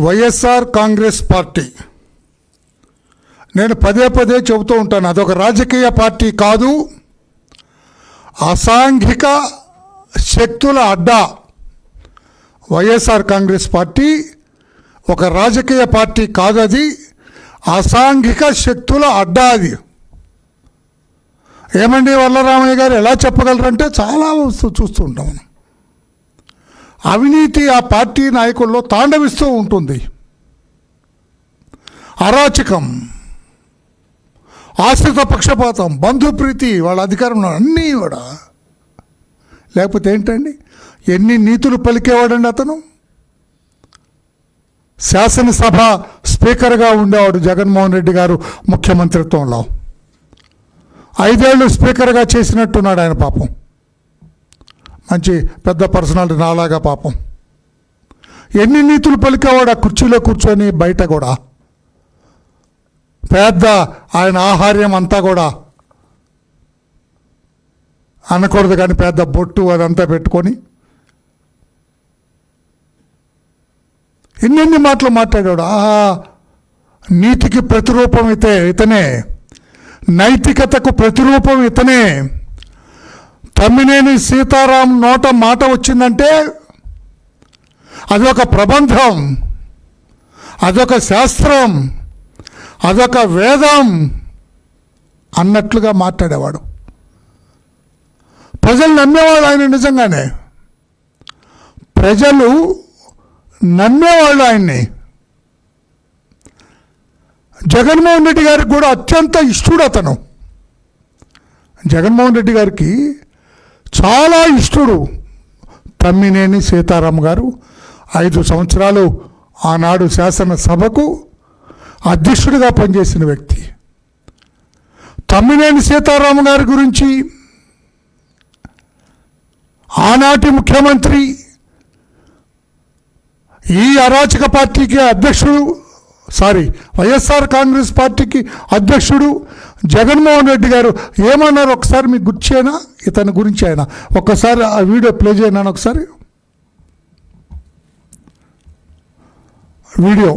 YSR Congress party, నేను పదే పదే చెబుతూ ఉంటాను, అదొక రాజకీయ పార్టీ కాదు, అసాంఘిక శక్తుల అడ్డా. వైఎస్ఆర్ కాంగ్రెస్ పార్టీ ఒక రాజకీయ పార్టీ కాదు, అది అసాంఘిక శక్తుల అడ్డా. అది ఏమండి వల్లరామయ్య గారు ఎలా చెప్పగలరంటే చాలా చూస్తూ ఉంటాం మనం. అవినీతి ఆ పార్టీ నాయకుల్లో తాండవిస్తూ ఉంటుంది. అరాచకం, ఆశ్రిత పక్షపాతం, బంధుప్రీతి, వాళ్ళ అధికారంలో అన్నీ కూడా. లేకపోతే ఏంటండి, ఎన్ని నీతులు పలికేవాడండి అతను. శాసనసభ స్పీకర్గా ఉండేవాడు జగన్మోహన్ రెడ్డి గారు ముఖ్యమంత్రిత్వంలో. 5 ఏళ్ళు స్పీకర్గా చేసినట్టున్నాడు ఆయన. పాపం మంచి పెద్ద పర్సనాలిటీ నాలాగా. పాపం ఎన్ని నీతులు పలికేవాడు ఆ కుర్చీలో కూర్చొని. బయట కూడా పెద్ద ఆయన ఆహార్యం అంతా కూడా అనకూడదు కానీ పెద్ద బొట్టు అదంతా పెట్టుకొని ఎన్నెన్ని మాటలు మాట్లాడాడు. నీతికి ప్రతిరూపం ఇతనే, నైతికతకు ప్రతిరూపం ఇతనే. తమ్మినేని సీతారాం నోట మాట వచ్చిందంటే అదొక ప్రబంధం, అదొక శాస్త్రం, అదొక వేదం అన్నట్లుగా మాట్లాడేవాడు. ప్రజలు నమ్మేవాళ్ళు ఆయన. నిజంగానే ప్రజలు నమ్మేవాళ్ళు ఆయన్ని. జగన్మోహన్ రెడ్డి గారికి కూడా అత్యంత ఇష్టడు అతను. జగన్మోహన్ రెడ్డి గారికి చాలా ఇష్టడు తమ్మినేని సీతారాం గారు. 5 సంవత్సరాలు ఆనాడు శాసనసభకు అధ్యక్షుడిగా పనిచేసిన వ్యక్తి. తమ్మినేని సీతారాం గారి గురించి ఆనాటి ముఖ్యమంత్రి, ఈ అరాచక పార్టీకి అధ్యక్షుడు, వైఎస్ఆర్ కాంగ్రెస్ పార్టీకి అధ్యక్షుడు జగన్మోహన్ రెడ్డి గారు ఏమన్నారు ఒకసారి మీకు గుర్తు చేయనా ఇతని గురించి? ఆయన ఒక్కసారి ఆ వీడియో ప్లే చేయనా ఒకసారి. వీడియో.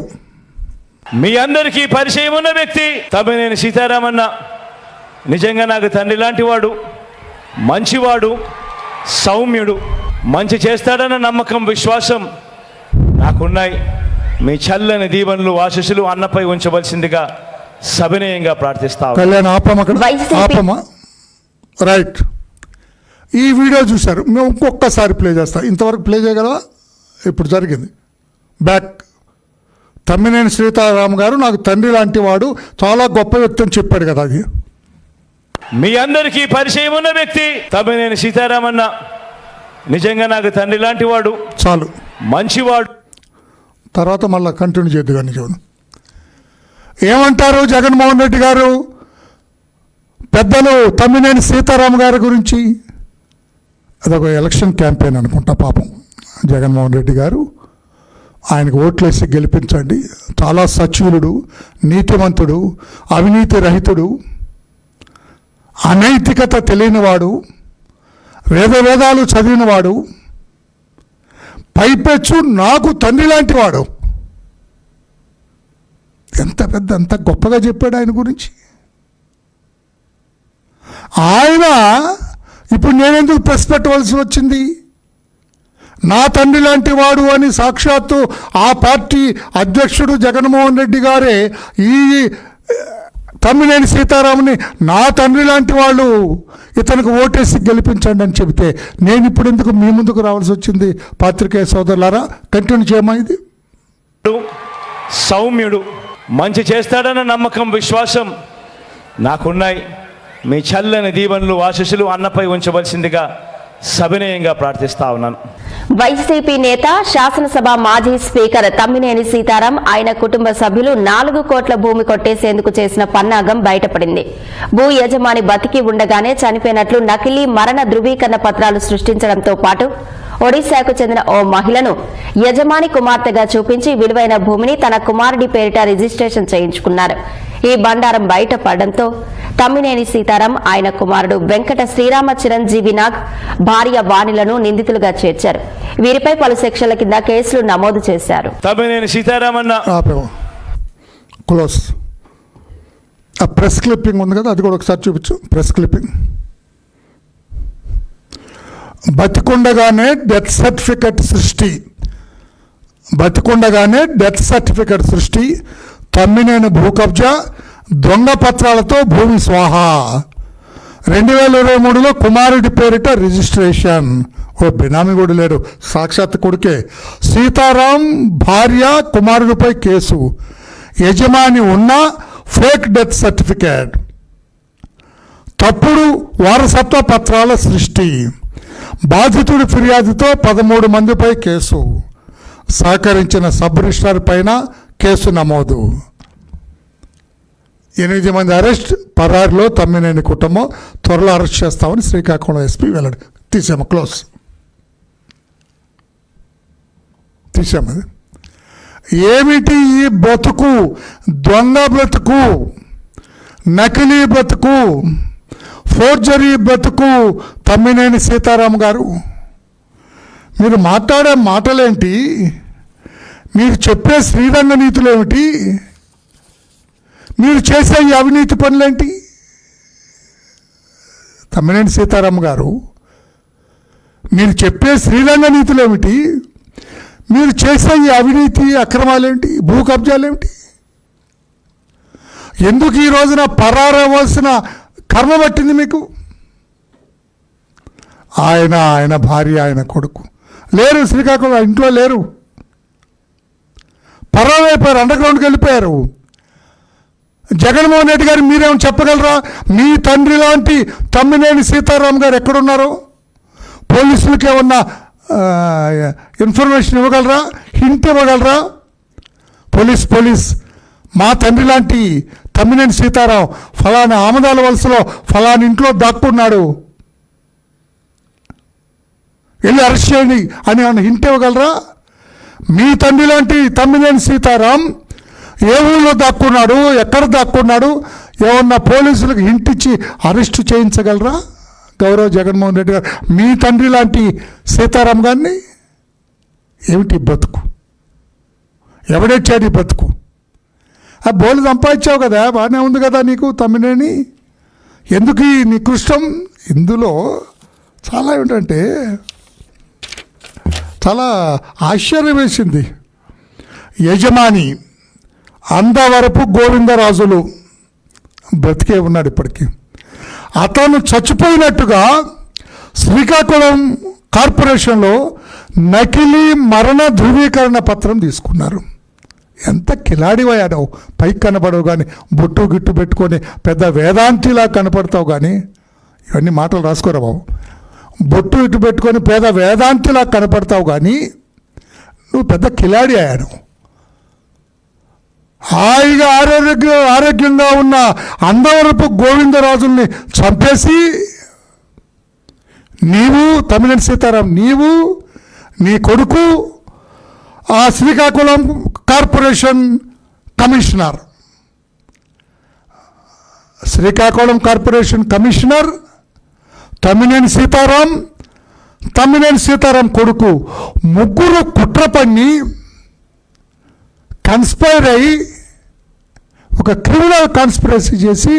మీ అందరికీ పరిచయం ఉన్న వ్యక్తి తమ్మినేని సీతారామన్న. నిజంగా నాకు తండ్రి లాంటి వాడు, మంచివాడు, సౌమ్యుడు. మంచి చేస్తాడన్న నమ్మకం, విశ్వాసం నాకున్నాయి. మీ చల్లని దీవెనలు, ఆశీస్సులు అన్నపై ఉంచవలసిందిగా సవినయంగా ప్రార్థిస్తాను. కళ్యాణ్ ఆపమా. రైట్, ఈ వీడియో చూశారు. మేము ఇంకొకసారి ప్లే చేస్తాం. ఇంతవరకు ప్లే చేయగలవా? ఇప్పుడు జరిగింది. బ్యాక్. తమ్మినేని సీతారాం గారు నాకు తండ్రి లాంటి వాడు, చాలా గొప్ప వ్యక్తి అని చెప్పాడు కదా. అది మీ అందరికీ పరిచయం ఉన్న వ్యక్తి తమ్మినేని సీతారామన్న. నిజంగా నాకు తండ్రి లాంటి వాడు, చాలు, మంచివాడు. తర్వాత మళ్ళీ కంటిన్యూ చేద్దు కానీ చూడండి ఏమంటారు జగన్మోహన్ రెడ్డి గారు పెద్దలు తమ్మినేని సీతారాం గారి గురించి. అదొక ఎలక్షన్ క్యాంపెయిన్ అనుకుంటా. పాపం జగన్మోహన్ రెడ్డి గారు ఆయనకు ఓట్లేసి గెలిపించండి. చాలా సచ్యులుడు, నీతివంతుడు, అవినీతి రహితుడు, అనైతికత తెలియనివాడు, వేదాలు చదివినవాడు, పైపెచ్చు నాకు తండ్రి లాంటి వాడు. ఎంత గొప్పగా చెప్పాడు ఆయన గురించి. ఆయన ఇప్పుడు నేనెందుకు ప్రెస్ పెట్టవలసి వచ్చింది? నా తండ్రి లాంటి వాడు అని సాక్షాత్తు ఆ పార్టీ అధ్యక్షుడు జగన్మోహన్ రెడ్డి గారే ఈ తమ్మినేని సీతారాముని నా తండ్రి లాంటి వాళ్ళు, ఇతనికి ఓటేసి గెలిపించండి అని చెబితే నేను ఇప్పుడు ఎందుకు మీ ముందుకు రావాల్సి వచ్చింది? పాత్రికేయ సోదరులారా, కంటిన్యూ చేయమా. ఇది సౌమ్యుడు, మంచి చేస్తాడన్న నమ్మకం, విశ్వాసం నాకున్నాయి. మీ చల్లని దీవెనలు, ఆశీస్సులు అన్నపై ఉంచవలసిందిగా సవినయంగా ప్రార్థిస్తా ఉన్నాను. వైసీపీ నేత, శాసనసభ మాజీ స్పీకర్ తమ్మినేని సీతారాం, ఆయన కుటుంబ సభ్యులు 4 కోట్ల భూమి కొట్టేసేందుకు చేసిన పన్నాగం బయటపడింది. భూ యజమాని బతికి ఉండగానే చనిపోయినట్లు నకిలీ మరణ ధృవీకరణ పత్రాలు సృష్టించడంతో పాటు ఒడిశాకు చెందిన ఓ మహిళను యజమాని కుమార్తెగా చూపించి విలువైన భూమిని తన కుమారుడి పేరిట రిజిస్ట్రేషన్ చేయించుకున్నారు. ఈ బండారం బయటపడడంతో తమ్మినేని సీతారాం ఆయన కుమారుడు వెంకట శ్రీరామ చిరంజీవి నాగ్ భార్య వాణిలను నిందితులుగా చేర్చారు. వీరిపై పలు సెక్షన్ల కింద కేసులు నమోదు చేశారు. తమ్మినేని సీతారాం అన్న క్లోజ్. ఆ ప్రెస్ క్లిప్పింగ్ ఉంది కదా, అది కూడా ఒకసారి చూపించు. Press clipping. బతికుండగానే డెత్ సర్టిఫికెట్ సృష్టి, బతికుండగానే డెత్ సర్టిఫికెట్ సృష్టి, తమ్మినేని భూ కబ్జా, దొంగ పత్రాలతో భూమి స్వాహా, 2023లో కుమారుడి పేరిట రిజిస్ట్రేషన్. ఓ బినామీ కూడా లేడు, సాక్షాత్ కొడుకే. సీతారాం భార్య కుమారుడిపై కేసు, యజమాని ఉన్న ఫేక్ డెత్ సర్టిఫికేట్, తప్పుడు వారసత్వ పత్రాల సృష్టి, బాధితుడి ఫిర్యాదుతో 13 మందిపై కేసు, సహకరించిన సబ్ రిజిస్ట్రార్ పైన కేసు నమోదు. 8 మంది అరెస్ట్, పరారిలో తమ్మినేని కుటుంబం. త్వరలో అరెస్ట్ చేస్తామని శ్రీకాకుళం ఎస్పీ వెల్లడి. తీసాము, క్లోజ్. తీసాము. ఏమిటి ఈ బతుకు? దొంగ బ్రతుకు, నకిలీ బ్రతుకు, ఫోర్జరీ బ్రతుకు తమ్మినేని సీతారాం గారు. మీరు మాట్లాడే మాటలేంటి? మీరు చెప్పే శ్రీరంగ నీతులేమిటి? మీరు చేసే ఈ అవినీతి పనులేంటి? తమ్మినేని సీతారాం గారు, మీరు చెప్పే శ్రీరంగ నీతులేమిటి? మీరు చేసే ఈ అవినీతి అక్రమాలేంటి? భూ కబ్జాలేమిటి? ఎందుకు ఈ రోజున పరారవలసిన కర్మ పట్టింది మీకు? ఆయన భార్య, ఆయన కొడుకు లేరు, శ్రీకాకుళం ఇంట్లో లేరు, పరారైపోయారు, అండర్ గ్రౌండ్కి వెళ్ళిపోయారు. జగన్మోహన్ రెడ్డి గారు మీరేమో చెప్పగలరా? మీ తండ్రి లాంటి తమ్మినేని సీతారాం గారు ఎక్కడున్నారో పోలీసులకి ఏమన్నా ఇన్ఫర్మేషన్ ఇవ్వగలరా? హింట్ ఇవ్వగలరా? పోలీస్ మా తండ్రి లాంటి తమ్మినేని సీతారాం ఫలానా ఆమదాల వలసలో ఫలానా ఇంట్లో దాక్కున్నాడు, వెళ్ళి అరెస్ట్ చేయండి అని ఏమన్నా హింట్ ఇవ్వగలరా? మీ తండ్రి లాంటి తమ్మినేని సీతారాం ఏ ఊళ్ళో దాక్కున్నాడు, ఎక్కడ దాక్కున్నాడు, ఏమన్నా పోలీసులకు హింట్ ఇచ్చి అరెస్టు చేయించగలరా? గౌరవ్ జగన్మోహన్ రెడ్డి గారు మీ తండ్రి లాంటి సీతారాం గారిని. ఏమిటి బతుకు? ఎవడెచ్చాడు ఈ బతుకు? ఆ బోలు సంపాదించావు కదా, బాగానే ఉంది కదా నీకు తమ్మినేని. ఎందుకు ఈ నికృష్టం? ఇందులో చాలా ఏమిటంటే చాలా ఆశ్చర్యం వేసింది. యజమాని అందవరపు గోవిందరాజులు బ్రతికే ఉన్నాడు ఇప్పటికీ. అతను చచ్చిపోయినట్టుగా శ్రీకాకుళం కార్పొరేషన్లో నకిలీ మరణ ధృవీకరణ పత్రం తీసుకున్నారు. ఎంత కిలాడివయ్యాడో, పైకి కనపడవు కానీ బొట్టు గిట్టు పెట్టుకొని పెద్ద వేదాంతిలా కనపడతావు కానీ, ఇవన్నీ మాటలు రాసుకోరా బాబు. బొట్టు ఇటు పెట్టుకొని పేద వేదాంతిలా కనపడతావు కానీ నువ్వు పెద్ద కిలాడి అయ్యాడు. హాయిగా ఆరోగ్యంగా ఉన్న అందవరపు గోవిందరాజుల్ని చంపేసి నీవు తమ్మినేని సీతారాం, నీవు నీ కొడుకు ఆ Srikakulam corporation commissioner, Srikakulam corporation commissioner Tammineni Sitaram కొడుకు ముగ్గురు కుట్ర పన్ని కన్స్పైర్ అయి ఒక క్రిమినల్ కాన్స్పిరసీ చేసి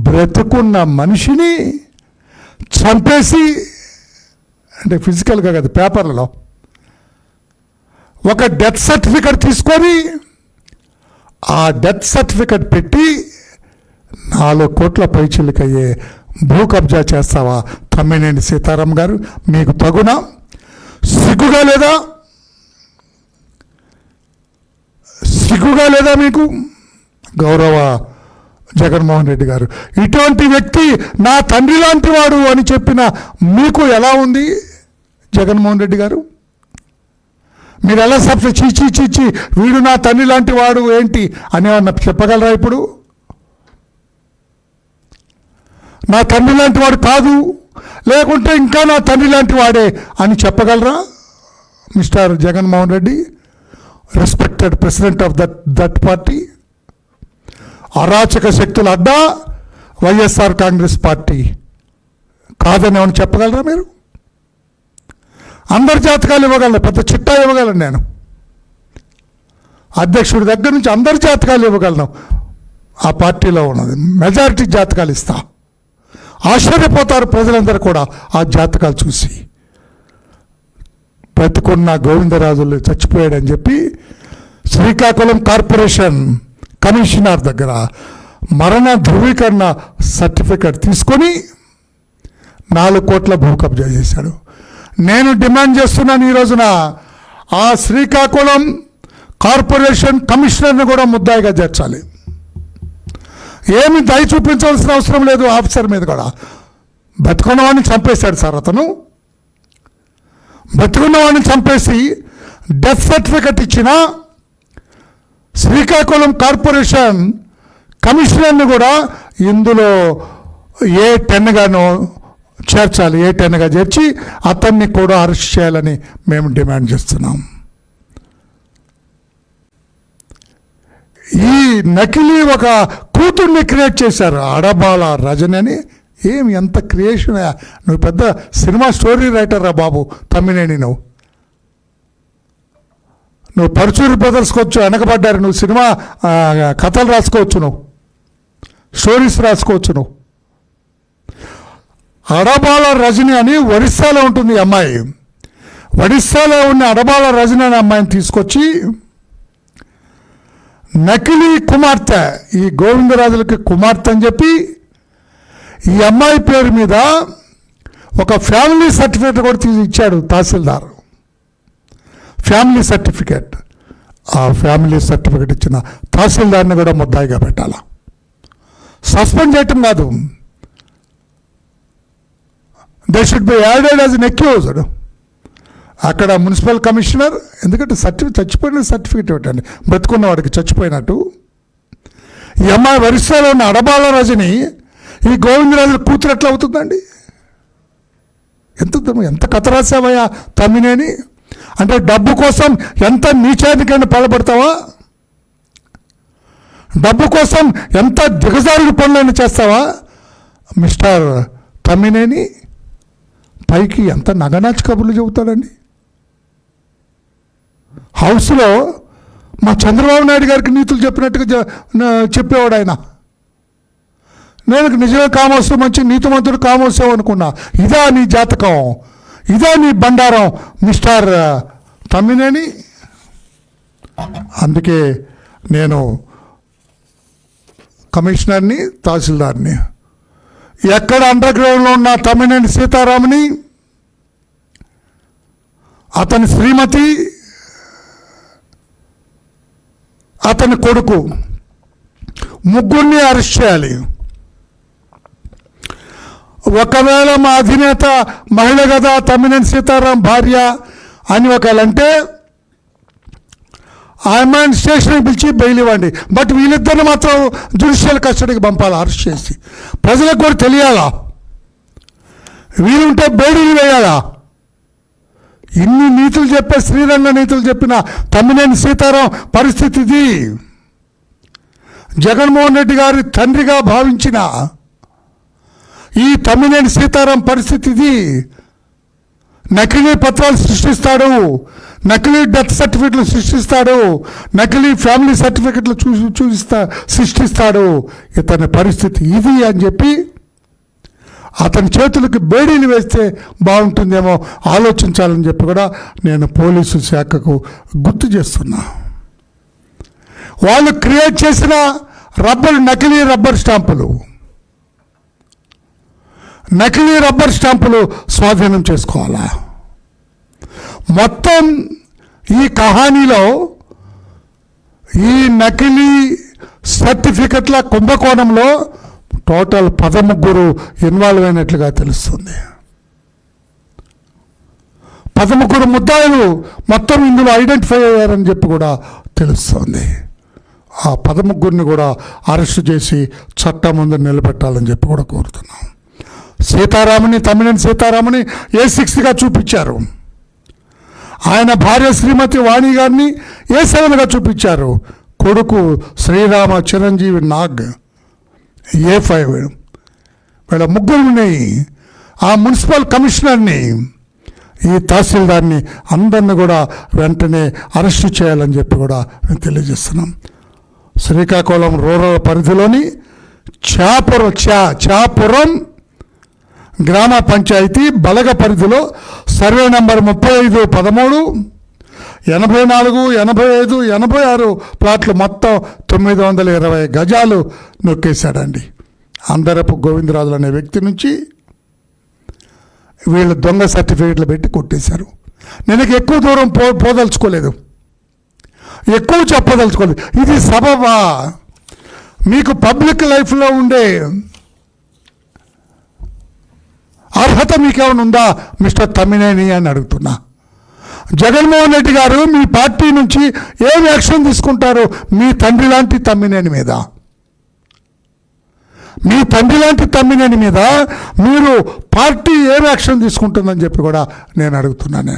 బ్రతుకున్న మనిషిని చంపేసి, అంటే ఫిజికల్గా కాదు పేపర్లలో, ఒక డెత్ సర్టిఫికెట్ తీసుకొని ఆ డెత్ సర్టిఫికెట్ పెట్టి 4 కోట్ల పైచిలకయ్యే భూ కబ్జా చేస్తావా తమ్మినేని సీతారాం గారు? మీకు తగునా? సిగ్గుగా లేదా మీకు? గౌరవ జగన్మోహన్ రెడ్డి గారు, ఇటువంటి వ్యక్తి నా తండ్రి లాంటి వాడు అని చెప్పిన మీకు ఎలా ఉంది జగన్మోహన్ రెడ్డి గారు? మీరు ఎలా చీచి వీడు నా తండ్రి లాంటి వాడు ఏంటి అని చెప్పగలరా? ఇప్పుడు నా తండ్రి లాంటి వాడు కాదు, లేకుంటే ఇంకా నా తండ్రి లాంటి వాడే అని చెప్పగలరా mister Jaganmohan Reddy, respected president of that party? అరాచక శక్తుల అడ్డా, వైఎస్ఆర్ కాంగ్రెస్ పార్టీ కాదని ఏమైనా చెప్పగలరా మీరు? అందరి జాతకాలు ఇవ్వగలను, పెద్ద చిట్టా ఇవ్వగలను నేను. అధ్యక్షుడి దగ్గర నుంచి అందరి జాతకాలు ఇవ్వగలను. ఆ పార్టీలో ఉన్నది మెజారిటీ జాతకాలు ఇస్తా. ఆశ్చర్యపోతారు ప్రజలందరూ కూడా ఆ జాతకాలు చూసి. బ్రతికున్న గోవిందరాజులు చచ్చిపోయాడని చెప్పి శ్రీకాకుళం కార్పొరేషన్ కమిషనర్ దగ్గర మరణ ధృవీకరణ సర్టిఫికెట్ తీసుకొని 4 కోట్ల భూ కబ్జా చేశాడు. నేను డిమాండ్ చేస్తున్నాను ఈ రోజున ఆ శ్రీకాకుళం కార్పొరేషన్ కమిషనర్ని కూడా ముద్దాయిగా చేర్చాలి. ఏమి దయ చూపించాల్సిన అవసరం లేదు ఆఫీసర్ మీద కూడా. బతుకున్న వాడిని చంపేశాడు సార్ అతను. బతుకున్న వాడిని చంపేసి డెత్ సర్టిఫికెట్ ఇచ్చిన శ్రీకాకుళం కార్పొరేషన్ కమిషనర్ని కూడా ఇందులో A10గాను చేర్చాలి. A10గా చేర్చి అతన్ని కూడా అరెస్ట్ చేయాలని మేము డిమాండ్ చేస్తున్నాం. ఈ నకిలీ ఒక కూతుర్ని క్రియేట్ చేశారు, అడబాల రజని అని. ఏమి ఎంత క్రియేషన్! నువ్వు పెద్ద సినిమా స్టోరీ రైటర్ రా బాబు తమ్మినేని. నువ్వు పరుచూరి బ్రదర్స్కి వచ్చు, వెనకబడ్డారు. నువ్వు సినిమా కథలు రాసుకోవచ్చు, నువ్వు స్టోరీస్ రాసుకోవచ్చు. నువ్వు అడబాల రజని అని ఒరిస్సాలో ఉంటుంది ఈ అమ్మాయి. ఒడిస్సాలో ఉన్న అడబాల రజని అనే అమ్మాయిని తీసుకొచ్చి నకిలీ కుమార్తె, ఈ గోవిందరాజులకి కుమార్తె అని చెప్పి ఈ అమ్మాయి పేరు మీద ఒక ఫ్యామిలీ సర్టిఫికేట్ కూడా తీసి ఇచ్చాడు తహసీల్దార్. Family certificate. ఆ ఫ్యామిలీ సర్టిఫికేట్ ఇచ్చిన తహసీల్దార్ని కూడా ముద్దాయిగా పెట్టాలా. సస్పెండ్ చేయటం కాదు, they should be added as an accused. అక్కడ మున్సిపల్ కమిషనర్, ఎందుకంటే చచ్చిపోయిన సర్టిఫికేట్ ఇవ్వటండి, బ్రతుకున్న వాడికి చచ్చిపోయినట్టు. ఈ అమ్మాయి ఒరిస్సాలో ఉన్న అడబాల రజని ఈ గోవిందరాజుల కూతురు ఎట్లా అవుతుందండి? ఎంత కథ రాసావయ్యా తమ్మినేని. అంటే డబ్బు కోసం ఎంత నీచానికైనా పాల్పడతావా? డబ్బు కోసం ఎంత దిగజారుడు పనులైనా చేస్తావా మిస్టర్ తమ్మినేని? పైకి ఎంత నగనాచి కబుర్లు చెబుతాడండి. హౌస్లో మా చంద్రబాబు నాయుడు గారికి నీతులు చెప్పినట్టుగా చెప్పేవాడు ఆయన. నేను నిజమే కామోసు, మంచి నీతిమంతుడు కామోసావు అనుకున్నా. ఇదా నీ జాతకం, ఇదా నీ బండారం మిస్టర్ తమ్మినేని. అందుకే నేను కమిషనర్ని, తహసీల్దార్ని, ఎక్కడ అండర్ గ్రౌండ్లో ఉన్న తమ్మినేని సీతారాముని, అతని శ్రీమతి, అతని కొడుకు, ముగ్గురిని అరెస్ట్ చేయాలి. ఒకవేళ మా అధినేత మహిళ కదా తమ్మినేని సీతారాం భార్య అని ఒకవేళంటే ఆమె స్టేషన్కి పిలిచి బెయిల్ ఇవ్వండి. బట్ వీళ్ళిద్దరిని మాత్రం జ్యుడిషియల్ కస్టడీకి పంపాలి అరెస్ట్ చేసి. ప్రజలకు కూడా తెలియాలా, వీలుంటే బెయిల్ వేయాలా. ఇన్ని నీతులు చెప్పే, శ్రీరంగ నీతులు చెప్పిన తమ్మినేని సీతారాం పరిస్థితి ఇది. జగన్మోహన్ రెడ్డి గారి తండ్రిగా భావించిన ఈ తమ్మినేని సీతారాం పరిస్థితి ఇది. నకిలీ పత్రాలు సృష్టిస్తాడు, నకిలీ డెత్ సర్టిఫికెట్లు సృష్టిస్తాడు, నకిలీ ఫ్యామిలీ సర్టిఫికెట్లు సృష్టిస్తాడు. ఇతని పరిస్థితి ఇది అని చెప్పి అతని చేతులకు బేడీలు వేస్తే బాగుంటుందేమో ఆలోచించాలని చెప్పి కూడా నేను పోలీసు శాఖకు గుర్తు చేస్తున్నా. వాళ్ళు క్రియేట్ చేసిన నకిలీ రబ్బర్ స్టాంపులు స్వాధీనం చేసుకోవాలా. మొత్తం ఈ కహానీలో ఈ నకిలీ సర్టిఫికెట్ల కుంభకోణంలో టోటల్ 13 ఇన్వాల్వ్ అయినట్లుగా తెలుస్తుంది. 13 ముద్దాయిలు మొత్తం ఇందులో ఐడెంటిఫై అయ్యారని చెప్పి కూడా తెలుస్తుంది. ఆ 13ని కూడా అరెస్టు చేసి చట్టం ముందు నిలబెట్టాలని చెప్పి కూడా కోరుతున్నాం. తమ్మినేని సీతారాముని A6గా చూపించారు. ఆయన భార్య శ్రీమతి వాణి గారిని A7గా చూపించారు. కొడుకు శ్రీరామ చిరంజీవి నాగ్ A5. వీళ్ళ ముగ్గురిని, ఆ మున్సిపల్ కమిషనర్ని, ఈ తహసీల్దార్ని అందరిని కూడా వెంటనే అరెస్టు చేయాలని చెప్పి కూడా నేను తెలియజేస్తున్నాం. శ్రీకాకుళం రూరల్ పరిధిలోని చాపురం గ్రామ పంచాయతీ బలగ పరిధిలో సర్వే నెంబర్ 3513, 84, 85, 86 ప్లాట్లు మొత్తం 920 గజాలు నొక్కేశాడండి. అందరపు గోవిందరాజులు అనే వ్యక్తి నుంచి వీళ్ళు దొంగ సర్టిఫికేట్లు పెట్టి కొట్టేశారు. నేను ఎక్కువ దూరం పోదలుచుకోలేదు, ఎక్కువ చెప్పదలుచుకోలేదు. ఇది సబబా? మీకు పబ్లిక్ లైఫ్లో ఉండే అర్హత మీకేమైనా ఉందా మిస్టర్ తమ్మినేని అని అడుగుతున్నా. జగన్మోహన్ రెడ్డి గారు మీ పార్టీ నుంచి ఏం యాక్షన్ తీసుకుంటారు మీ తండ్రి లాంటి తమ్మినేని మీద? మీ తండ్రి లాంటి తమ్మినేని మీద మీరు పార్టీ ఏం యాక్షన్ తీసుకుంటుందని చెప్పి కూడా నేను అడుగుతున్నాను.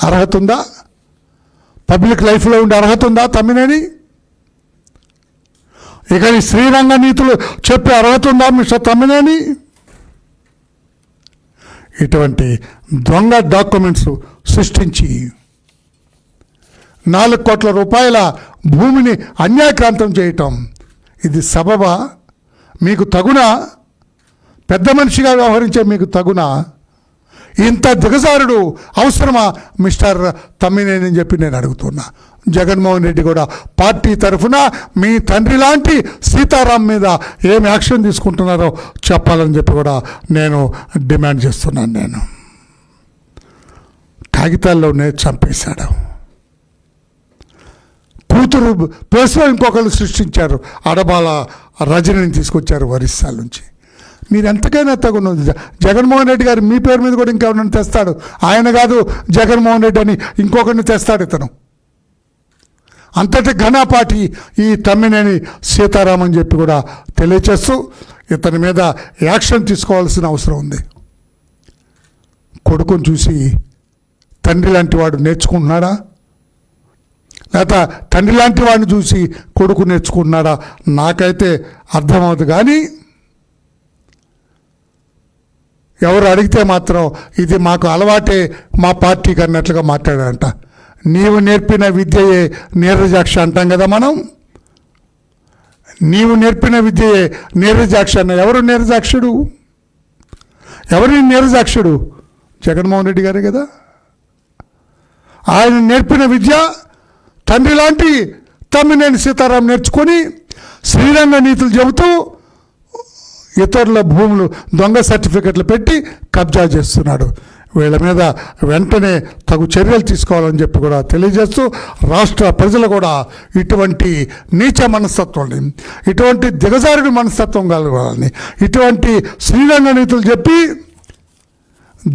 అర్హత ఉందా? పబ్లిక్ లైఫ్లో ఉండే అర్హత ఉందా తమ్మినేని? ఇక ఈ శ్రీరంగ నీతులు చెప్పే అర్హత ఉందా మిస్టర్ తమ్మినేని? ఇటువంటి దొంగ డాక్యుమెంట్స్ సృష్టించి 4 కోట్ల రూపాయల భూమిని అన్యాయక్రాంతం చేయటం, ఇది సబబా? మీకు తగునా? పెద్ద మనిషిగా వ్యవహరించే మీకు తగునా? ఇంత దిగజారుడు అవసరమా మిస్టర్ తమ్మినేని అని చెప్పి నేను అడుగుతున్నా. జగన్మోహన్ రెడ్డి కూడా పార్టీ తరఫున మీ తండ్రి లాంటి సీతారాం మీద ఏం యాక్షన్ తీసుకుంటున్నారో చెప్పాలని చెప్పి కూడా నేను డిమాండ్ చేస్తున్నాను. నేను కాగితాల్లోనే చంపేశాడు. కూతురు ప్లేస్లో ఇంకొకరు సృష్టించారు. అడబాల రజనిని తీసుకొచ్చారు ఒరిస్సా నుంచి. మీరు ఎంతకైనా తగున్నది. జగన్మోహన్ రెడ్డి గారు మీ పేరు మీద కూడా ఇంకెవరిని తెస్తాడు. ఆయన కాదు జగన్మోహన్ రెడ్డి అని ఇంకొకరిని తెస్తాడు ఇతను. అంతటి ఘనపాటి ఈ తమ్మినేని సీతారాం అని చెప్పి కూడా తెలియచేస్తూ ఇతని మీద యాక్షన్ తీసుకోవాల్సిన అవసరం ఉంది. కొడుకుని చూసి తండ్రి లాంటి వాడు నేర్చుకుంటున్నాడా, లేకపోతే తండ్రి లాంటి వాడిని చూసి కొడుకు నేర్చుకుంటున్నాడా నాకైతే అర్థమవుతుంది. కానీ ఎవరు అడిగితే మాత్రం ఇది మాకు అలవాటే మా పార్టీకి అన్నట్లుగా మాట్లాడారంట. నీవు నేర్పిన విద్యయే నీరజాక్ష అంటాం కదా మనం. నీవు నేర్పిన విద్యయే నీరజాక్ష అన్న. ఎవరు నీరజాక్షుడు? ఎవరి నీరజాక్షుడు? జగన్మోహన్ రెడ్డి గారే కదా. ఆయన నేర్పిన విద్య తండ్రి లాంటి తమ్మినేని సీతారాం నేర్చుకొని శ్రీరంగ నీతులు చెబుతూ ఇతరుల భూములు దొంగ సర్టిఫికెట్లు పెట్టి కబ్జా చేస్తున్నాడు. వీళ్ళ మీద వెంటనే తగు చర్యలు తీసుకోవాలని చెప్పి కూడా తెలియజేస్తూ రాష్ట్ర ప్రజలు కూడా ఇటువంటి నీచ మనస్తత్వాన్ని, ఇటువంటి దిగజారుడి మనస్తత్వం కలగాలని, ఇటువంటి శ్రీరంగ నీతులు చెప్పి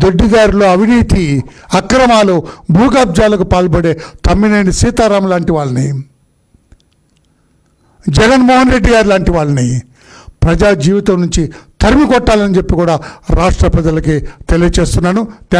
దొడ్డిదారులు, అవినీతి, అక్రమాలు, భూకబ్జాలకు పాల్పడే తమ్మినేని సీతారాం లాంటి వాళ్ళని, జగన్మోహన్ రెడ్డి గారు లాంటి వాళ్ళని ప్రజా జీవితం నుంచి తరిమి కొట్టాలని చెప్పి కూడా రాష్ట్ర ప్రజలకి తెలియజేస్తున్నాను.